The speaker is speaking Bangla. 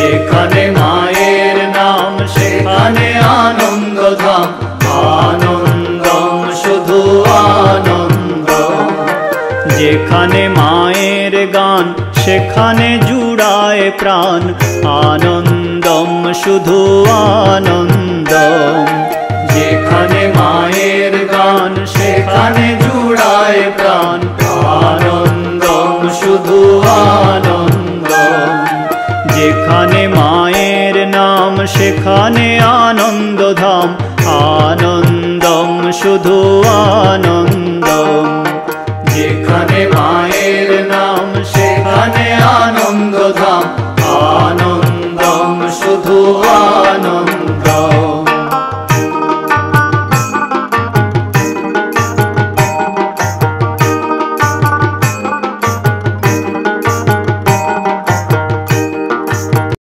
যেখানে মায়ের নাম সেখানে আনন্দধাম, আনন্দম শুধু আনন্দ। যেখানে মায়ের গান সেখানে জুড়ায় প্রাণ, আনন্দম শুধু আনন্দম। যেখানে মায়ের গান সেখানে জুড়ায় প্রাণ, আনন্দম শুধু আনন্দম। যেখানে মায়ের নাম সেখানে আনন্দধাম, আনন্দম শুধু আনন্দম। যেখানে মায়ের নাম সেখানে আনন্দধাম, আনন্দম শুধু